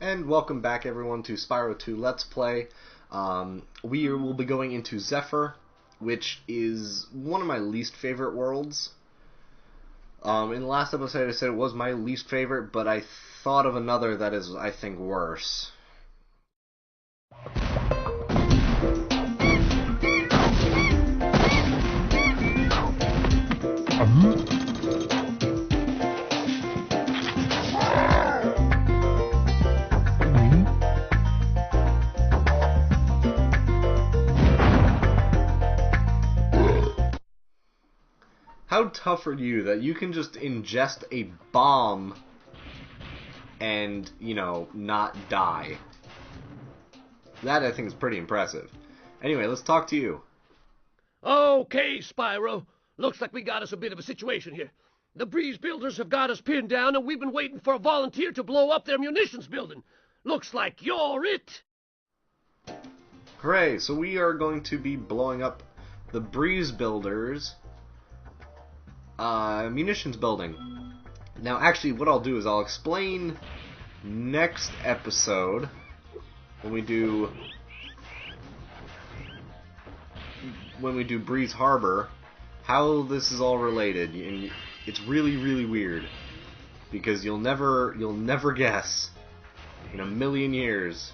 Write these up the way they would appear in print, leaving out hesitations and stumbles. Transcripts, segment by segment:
And welcome back everyone to Spyro 2 Let's Play. We will be going into Zephyr, which is one of my least favorite worlds. In the last episode I said it was my least favorite, but I thought of another that is, I think, worse. How tough are you that you can just ingest a bomb and, not die? That, I think, is pretty impressive. Anyway, let's talk to you. Okay, Spyro. Looks like we got us a bit of a situation here. The Breeze Builders have got us pinned down, and we've been waiting for a volunteer to blow up their munitions building. Looks like you're it. Hooray, so we are going to be blowing up the Breeze Builders munitions building. Now, actually, what I'll do is I'll explain next episode when we do Breeze Harbor how this is all related, and it's really, really weird because you'll never guess in a million years.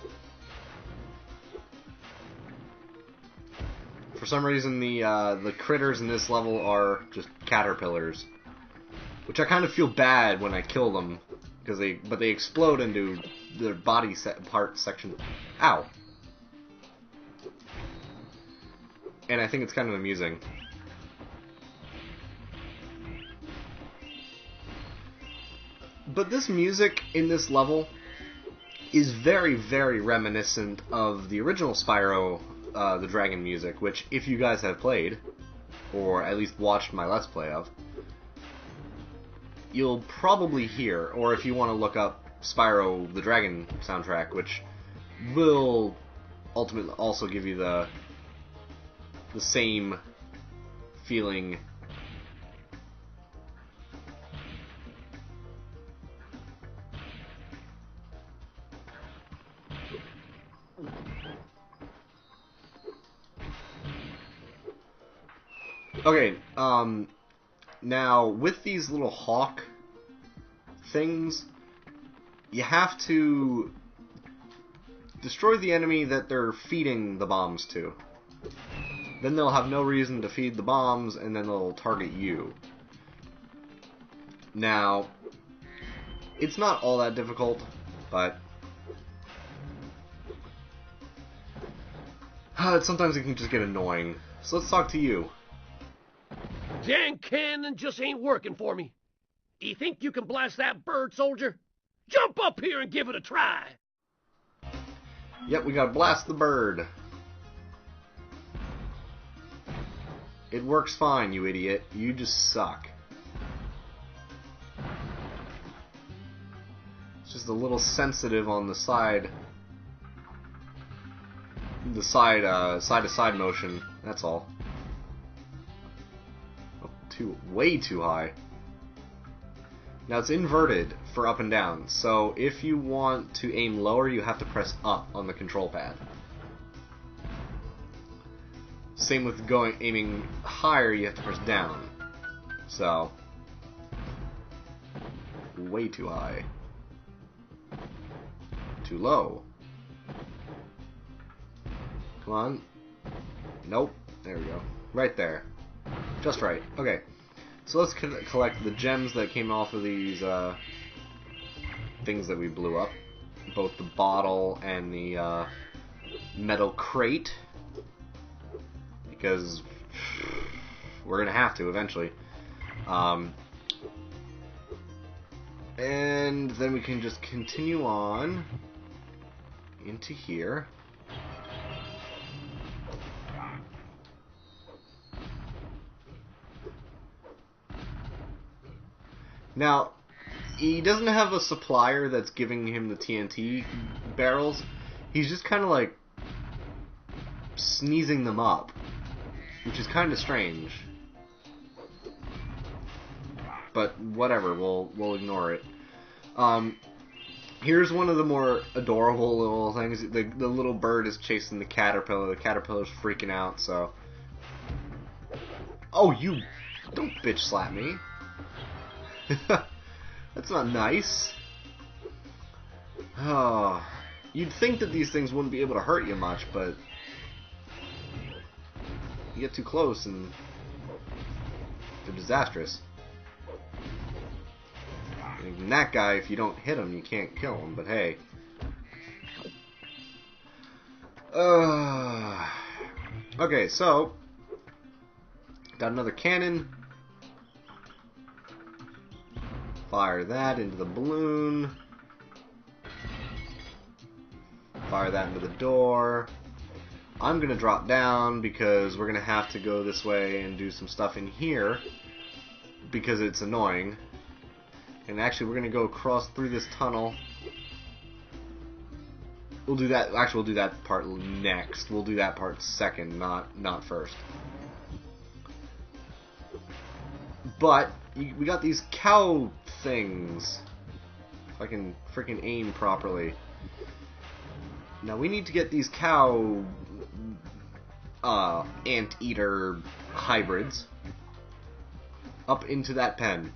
For some reason, the critters in this level are just caterpillars, which I kind of feel bad when I kill them, because they explode into their body part section. Ow! And I think it's kind of amusing. But this music in this level is very, very reminiscent of the original Spyro. The Dragon music, which, if you guys have played, or at least watched my Let's Play of, you'll probably hear, or if you want to look up Spyro the Dragon soundtrack, which will ultimately also give you the same feeling. Okay, now, with these little hawk things, you have to destroy the enemy that they're feeding the bombs to. Then they'll have no reason to feed the bombs, and then they'll target you. Now, it's not all that difficult, but sometimes it can just get annoying. So let's talk to you. Dang cannon just ain't working for me. You think you can blast that bird, soldier? Jump up here and give it a try. Yep, we gotta blast the bird. It works fine, you idiot. You just suck. It's just a little sensitive on the side. The side-to-side motion, that's all. Way too high. Now it's inverted for up and down, so if you want to aim lower, you have to press up on the control pad. Same with aiming higher, you have to press down. So, way too high. Too low. Come on. Nope. There we go. Right there. Just right. Okay. So let's collect the gems that came off of these things that we blew up. Both the bottle and the metal crate. Because we're going to have to eventually. And then we can just continue on into here. Now, he doesn't have a supplier that's giving him the TNT barrels. He's just kind of like sneezing them up, which is kind of strange. But whatever, we'll ignore it. Here's one of the more adorable little things. The little bird is chasing the caterpillar. The caterpillar's freaking out, so... Oh, you... Don't bitch slap me. That's not nice. Oh... You'd think that these things wouldn't be able to hurt you much, but... You get too close and... They're disastrous. And that guy, if you don't hit him, you can't kill him, but hey. Okay, so... Got another cannon. Fire that into the balloon. Fire that into the door. I'm gonna drop down because we're gonna have to go this way and do some stuff in here because it's annoying. And actually, we're gonna go across through this tunnel. We'll do that. Actually, we'll do that part next. We'll do that part second, not first. But we got these cow things. If I can freaking aim properly. Now we need to get these cow anteater hybrids up into that pen.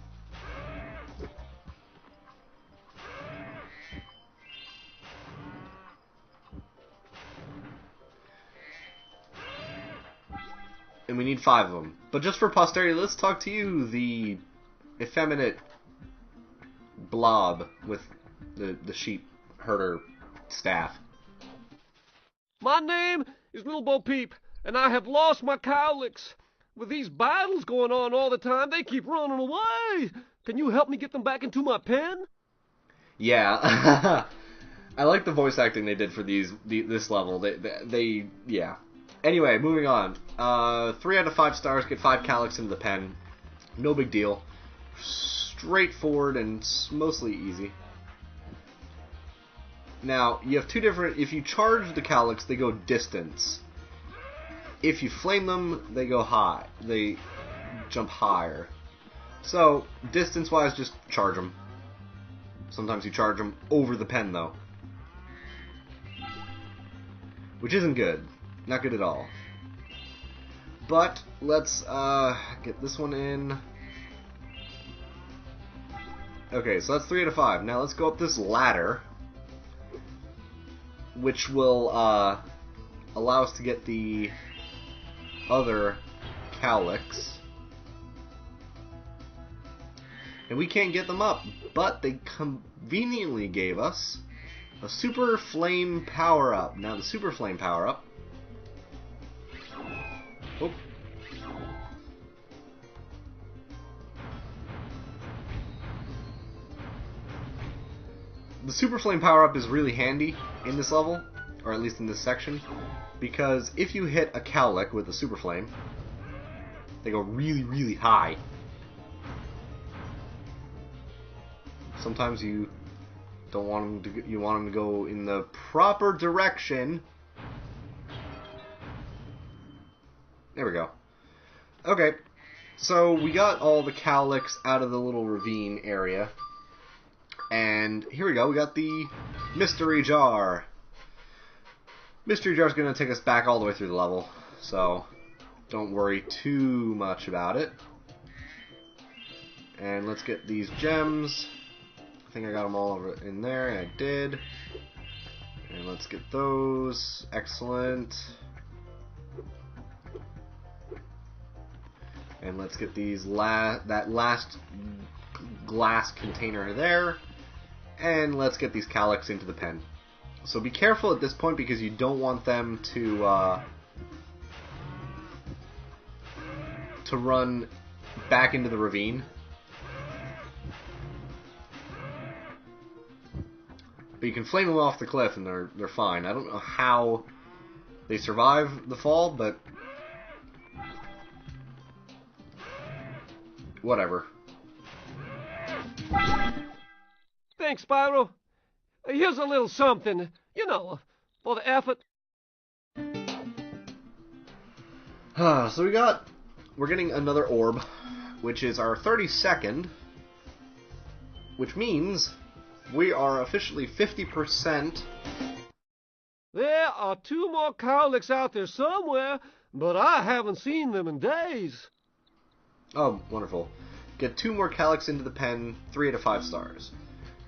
And we need 5 of them. But just for posterity, let's talk to you, the effeminate blob with the sheep herder staff. My name is Little Bo Peep, and I have lost my cowlicks. With these battles going on all the time, they keep running away. Can you help me get them back into my pen? Yeah. I like the voice acting they did for this level. They yeah. Anyway, moving on. 3 out of 5 stars, get 5 cowlicks into the pen. No big deal. Straightforward and mostly easy. Now, you have 2 different... If you charge the cowlicks, they go distance. If you flame them, they go high. They jump higher. So, distance-wise, just charge them. Sometimes you charge them over the pen, though. Which isn't good. Not good at all. But, let's get this one in. Okay, so that's 3 out of 5. Now, let's go up this ladder, which will allow us to get the other cowlicks. And we can't get them up, but they conveniently gave us a super flame power-up. Now the super flame power-up... Oh. The super flame power-up is really handy in this level, or at least in this section, because if you hit a cowlick with a super flame, they go really, really high. Sometimes you don't want them to. You want them to go in the proper direction. There we go. Okay, so we got all the cowlicks out of the little ravine area. And here we go, we got the mystery jar. Mystery jar is going to take us back all the way through the level, so don't worry too much about it. And let's get these gems. I think I got them all over in there, and I did. And let's get those. Excellent. And let's get these that last glass container there. And let's get these cowlicks into the pen. So be careful at this point because you don't want them to run back into the ravine. But you can flame them off the cliff and they're fine. I don't know how they survive the fall, but whatever. Thanks, Spyro. Here's a little something, you know, for the effort. So we're getting another orb, which is our 32nd, which means we are officially 50%. There are 2 more cowlicks out there somewhere, but I haven't seen them in days. Oh, wonderful. Get 2 more cowlicks into the pen, 3 out of 5 stars.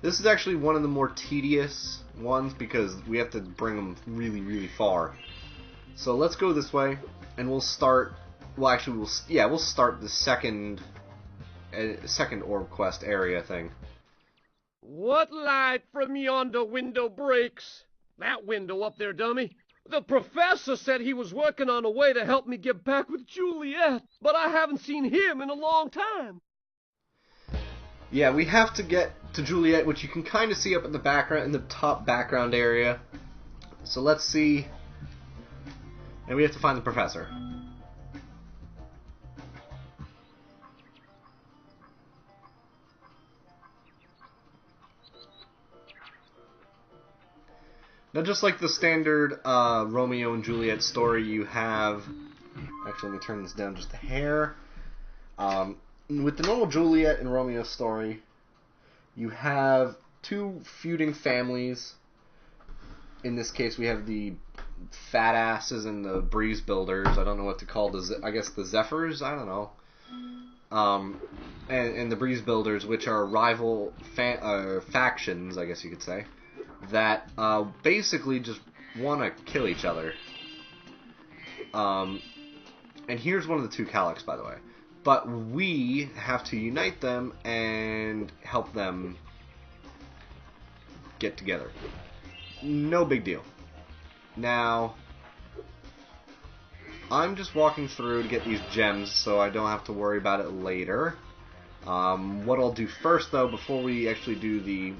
This is actually one of the more tedious ones because we have to bring them really, really far. So let's go this way, and we'll start. Well, actually, we'll start the second orb quest area thing. What light from yonder window breaks? That window up there, dummy. The professor said he was working on a way to help me get back with Juliet, but I haven't seen him in a long time. Yeah, we have to get to Juliet, which you can kind of see up in the background, in the top background area. So let's see. And we have to find the professor. Now, just like the standard Romeo and Juliet story, you have... Actually, let me turn this down just a hair. With the normal Juliet and Romeo story, you have 2 feuding families. In this case, we have the fat asses and the breeze builders. I don't know what to call I guess the Zephyrs? I don't know. And the breeze builders, which are rival factions, I guess you could say, that basically just want to kill each other. And here's one of the 2 cowlicks, by the way. But we have to unite them and help them get together. No big deal. Now, I'm just walking through to get these gems so I don't have to worry about it later. What I'll do first, though, before we actually do the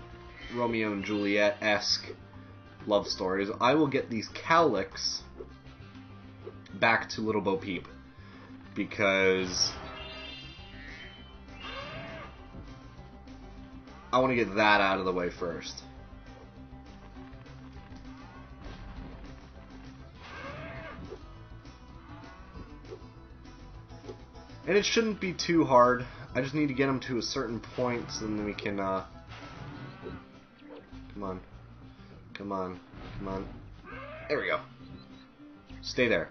Romeo and Juliet-esque love stories, I will get these cowlicks back to Little Bo Peep. Because I want to get that out of the way first. And it shouldn't be too hard. I just need to get them to a certain point, so then we can, come on. Come on. Come on. There we go. Stay there.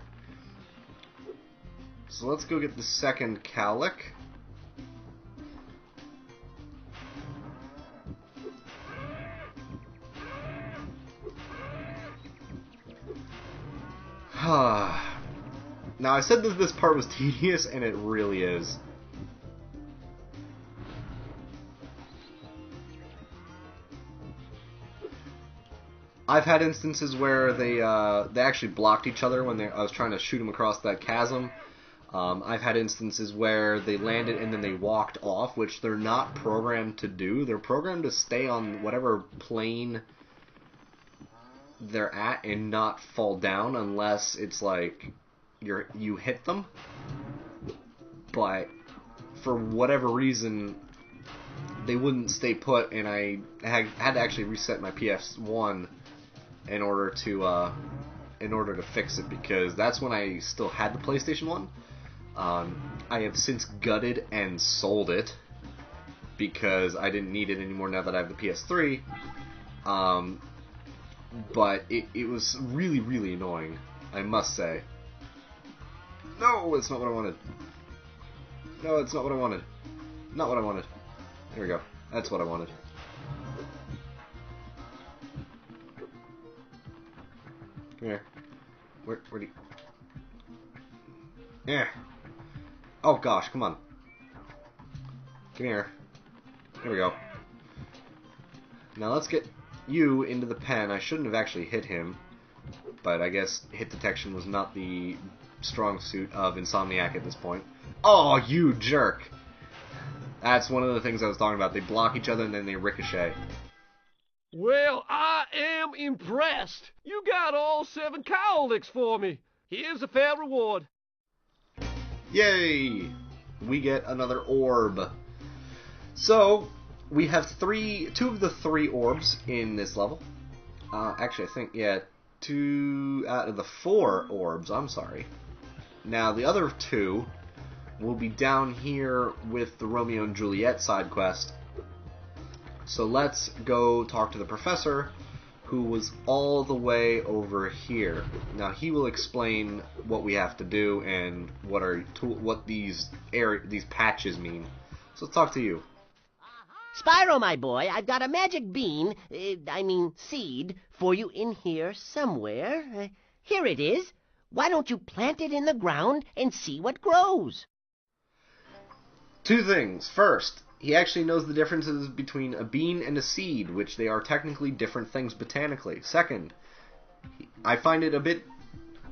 So let's go get the second cowlick. Now, I said that this part was tedious, and it really is. I've had instances where they actually blocked each other when I was trying to shoot them across that chasm. I've had instances where they landed and then they walked off, which they're not programmed to do. They're programmed to stay on whatever plane they're at and not fall down unless it's like you hit them. But for whatever reason, they wouldn't stay put, and I had to actually reset my PS1 in order to fix it, because that's when I still had the PlayStation 1. I have since gutted and sold it because I didn't need it anymore now that I have the PS3. But it was really, really annoying, I must say. No, it's not what I wanted. No, it's not what I wanted. Not what I wanted. There we go. That's what I wanted. Come here. Where do you... Yeah. Oh gosh, come on. Come here. Here we go. Now let's get you into the pen. I shouldn't have actually hit him, but I guess hit detection was not the strong suit of Insomniac at this point. Oh, you jerk! That's one of the things I was talking about. They block each other and then they ricochet. Well, I am impressed. You got all 7 cowlicks for me. Here's a fair reward. Yay! We get another orb. So, we have 2 of the 3 orbs in this level. Actually, I think, yeah, 2 out of the 4 orbs, I'm sorry. Now, the other 2 will be down here with the Romeo and Juliet side quest. So let's go talk to the professor, who was all the way over here. Now he will explain what we have to do and what these patches mean. So let's talk to you. Spyro, my boy, I've got a magic bean, seed, for you in here somewhere. Here it is. Why don't you plant it in the ground and see what grows? Two things. First, he actually knows the differences between a bean and a seed, which they are technically different things botanically. Second, I find it a bit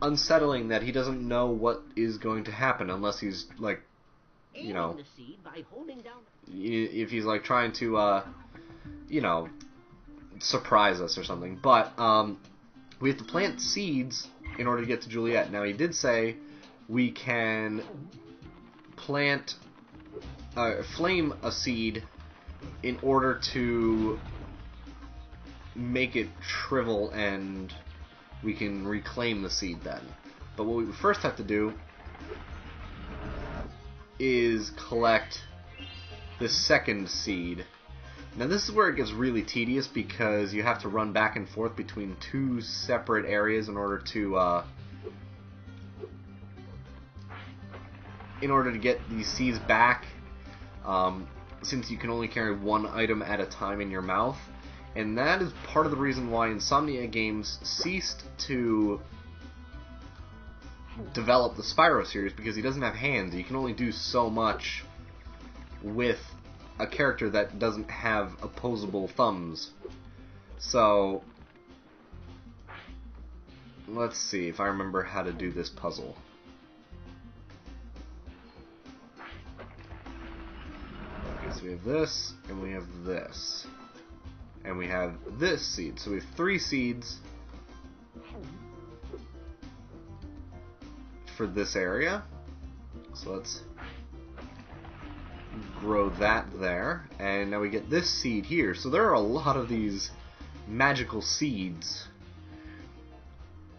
unsettling that he doesn't know what is going to happen unless he's, like, you know, the seed by holding down... if he's, like, trying to, surprise us or something. But, we have to plant seeds in order to get to Juliet. Now, he did say we can flame a seed in order to make it shrivel, and we can reclaim the seed then. But what we first have to do is collect the second seed. Now this is where it gets really tedious, because you have to run back and forth between two separate areas in order to get these seeds back, since you can only carry one item at a time in your mouth. And that is part of the reason why Insomnia Games ceased to develop the Spyro series, because he doesn't have hands. You can only do so much with a character that doesn't have opposable thumbs. So, let's see if I remember how to do this puzzle. Okay, so we have this, and we have this. And we have this seed. So we have 3 seeds for this area. So let's grow that there. And now we get this seed here. So there are a lot of these magical seeds.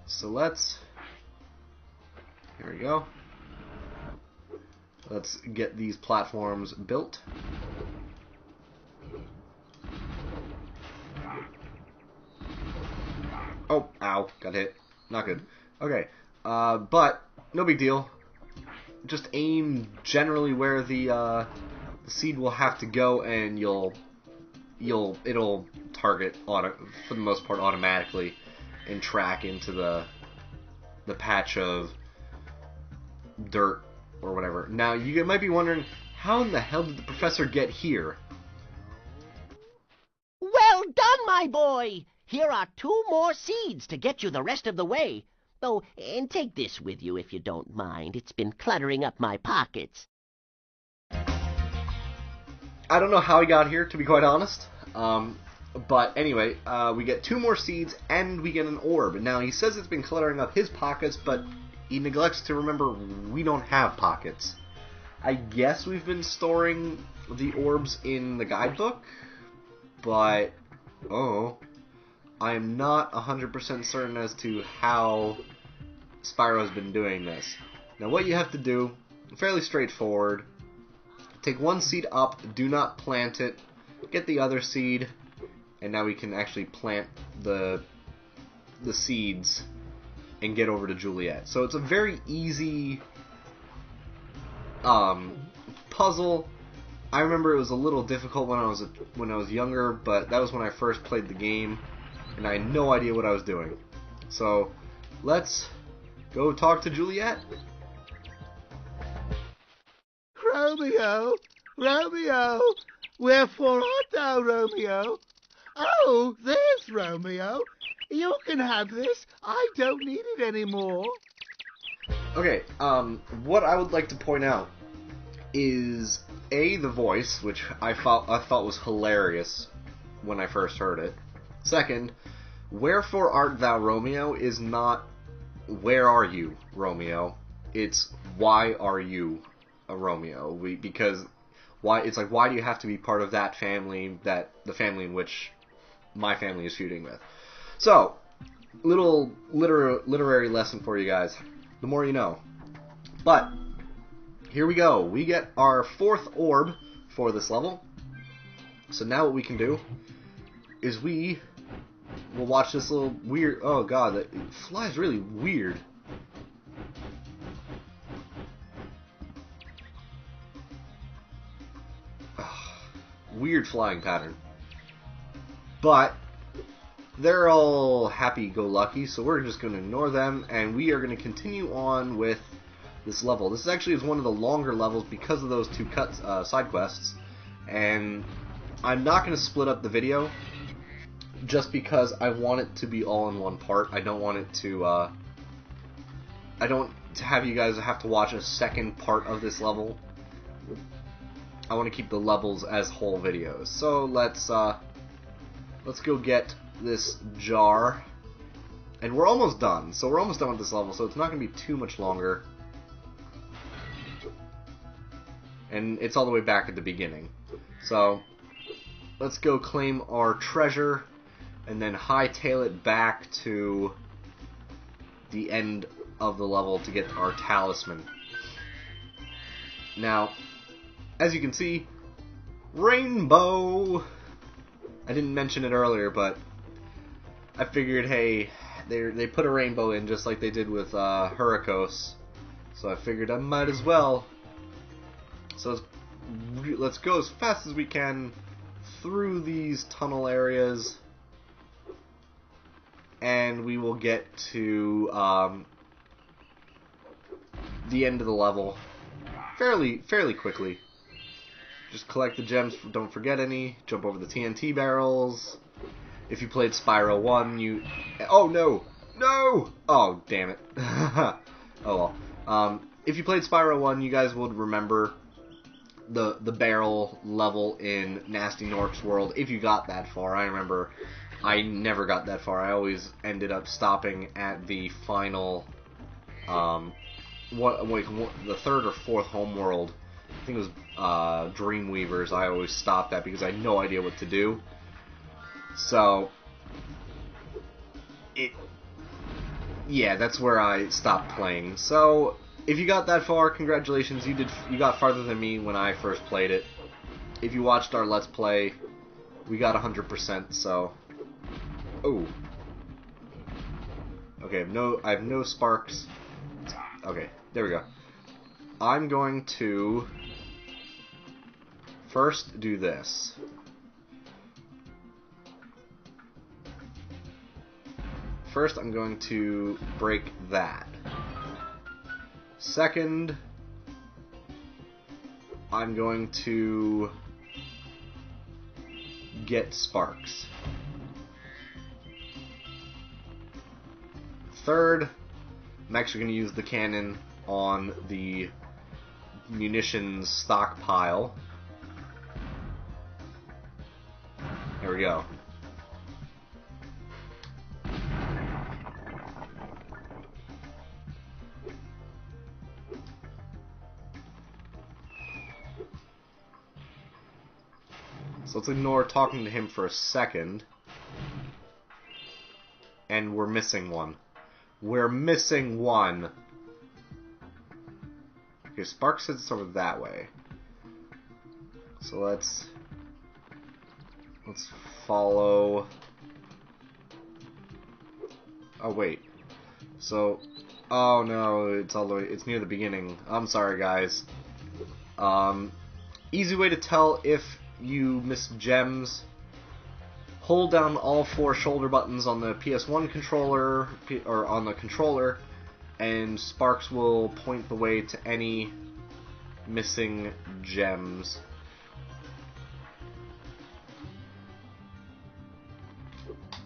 So let's... Here we go. Let's get these platforms built. Oh, ow, got hit. Not good. Okay, but no big deal. Just aim generally where the seed will have to go, and it'll target for the most part automatically and track into the patch of dirt or whatever. Now you might be wondering, how in the hell did the professor get here? Well done, my boy! Here are 2 more seeds to get you the rest of the way. Oh, and take this with you if you don't mind. It's been cluttering up my pockets. I don't know how he got here, to be quite honest. But anyway, we get 2 more seeds, and we get an orb. Now, he says it's been cluttering up his pockets, but he neglects to remember we don't have pockets. I guess we've been storing the orbs in the guidebook, but... oh... I am not 100% certain as to how Spyro's been doing this. Now what you have to do, fairly straightforward, take 1 seed up, do not plant it, get the other seed, and now we can actually plant the seeds and get over to Juliet. So it's a very easy puzzle. I remember it was a little difficult when I was younger, but that was when I first played the game, and I had no idea what I was doing. So, let's go talk to Juliet. Romeo, Romeo, wherefore art thou, Romeo? Oh, there's Romeo. You can have this. I don't need it anymore. Okay, what I would like to point out is A, the voice, which I thought was hilarious when I first heard it. Second, wherefore art thou, Romeo, is not where are you, Romeo. It's why are you a Romeo? Because it's like, why do you have to be part of that family, the family in which my family is feuding with? So, little literary lesson for you guys. The more you know. But here we go. We get our 4th orb for this level. So now what we can do is we will watch this little weird... Oh god, that flies really weird. Weird flying pattern. But they're all happy-go-lucky, so we're just going to ignore them, and we are going to continue on with this level. This actually is one of the longer levels because of those two side quests, and I'm not going to split up the video just because I want it to be all in one part. I don't want it to I don't have you guys have to watch a second part of this level. I want to keep the levels as whole videos. So let's go get this jar, and we're almost done. So we're almost done with this level, so it's not going to be too much longer. And it's all the way back at the beginning. So let's go claim our treasure and then hightail it back to the end of the level to get our talisman. Now, as you can see, rainbow! I didn't mention it earlier, but I figured, hey, they put a rainbow in just like they did with Hurricos, so I figured I might as well. So let's go as fast as we can through these tunnel areas, and we will get to the end of the level fairly quickly. Just collect the gems, don't forget any, jump over the TNT barrels. If you played Spyro 1, you... Oh, no! No! Oh, damn it. Oh, well. If you played Spyro 1, you guys would remember the barrel level in Nasty Nork's world, if you got that far. I remember I never got that far. I always ended up stopping at the final, the third or fourth homeworld. I think it was Dreamweavers I always stopped at because I had no idea what to do. So, yeah, that's where I stopped playing. So, if you got that far, congratulations, you got farther than me when I first played it. If you watched our Let's Play, we got 100%, so... Oh. Okay, I have no sparks. Okay, there we go. I'm going to first do this. First, I'm going to break that. Second, I'm going to get sparks. Third, I'm actually going to use the cannon on the munitions stockpile. There we go. So let's ignore talking to him for a second. And we're missing one. We're missing one. Okay, Sparks says it's over that way. So let's follow. Oh wait. So, oh no, it's all the way. It's near the beginning. I'm sorry, guys. Easy way to tell if you miss gems. Hold down all 4 shoulder buttons on the PS1 controller, or on the controller, and Sparks will point the way to any missing gems.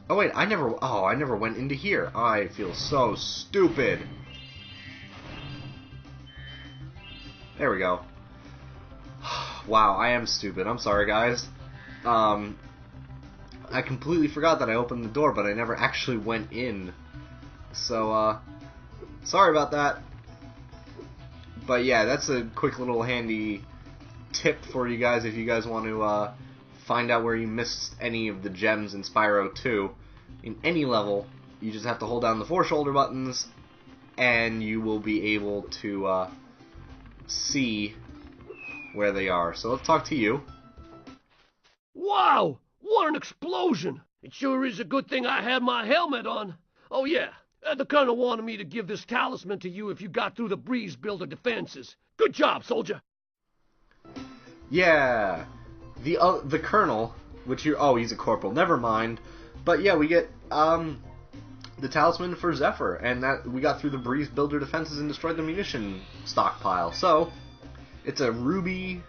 Oh wait, I never went into here. I feel so stupid. There we go. Wow, I am stupid. I'm sorry, guys. I completely forgot that I opened the door, but I never actually went in. So, sorry about that. But yeah, that's a quick little handy tip for you guys if you guys want to find out where you missed any of the gems in Spyro 2. In any level, you just have to hold down the 4 shoulder buttons, and you will be able to see where they are. So let's talk to you. Wow! What an explosion! It sure is a good thing I had my helmet on. Oh yeah, the Colonel wanted me to give this talisman to you if you got through the breeze builder defenses. Good job, soldier! Yeah, the Colonel, which he's a corporal. Never mind. But yeah, we get the talisman for Zephyr, and that we got through the breeze builder defenses and destroyed the munition stockpile. So it's a ruby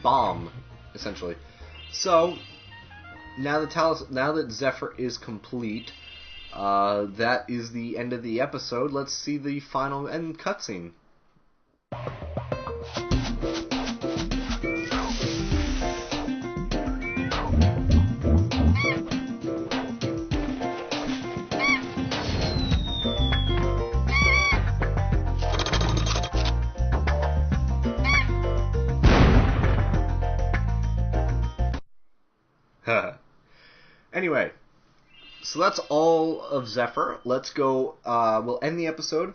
bomb, essentially. So now that Zephyr is complete, that is the end of the episode. Let's see the final end cutscene. Anyway, so that's all of Zephyr. Let's go, we'll end the episode,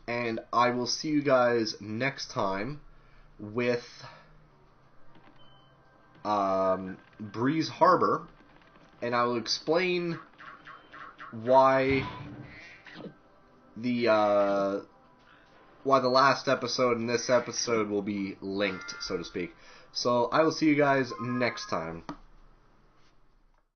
and I will see you guys next time with Breeze Harbor, and I will explain why the last episode and this episode will be linked, so to speak. So I will see you guys next time.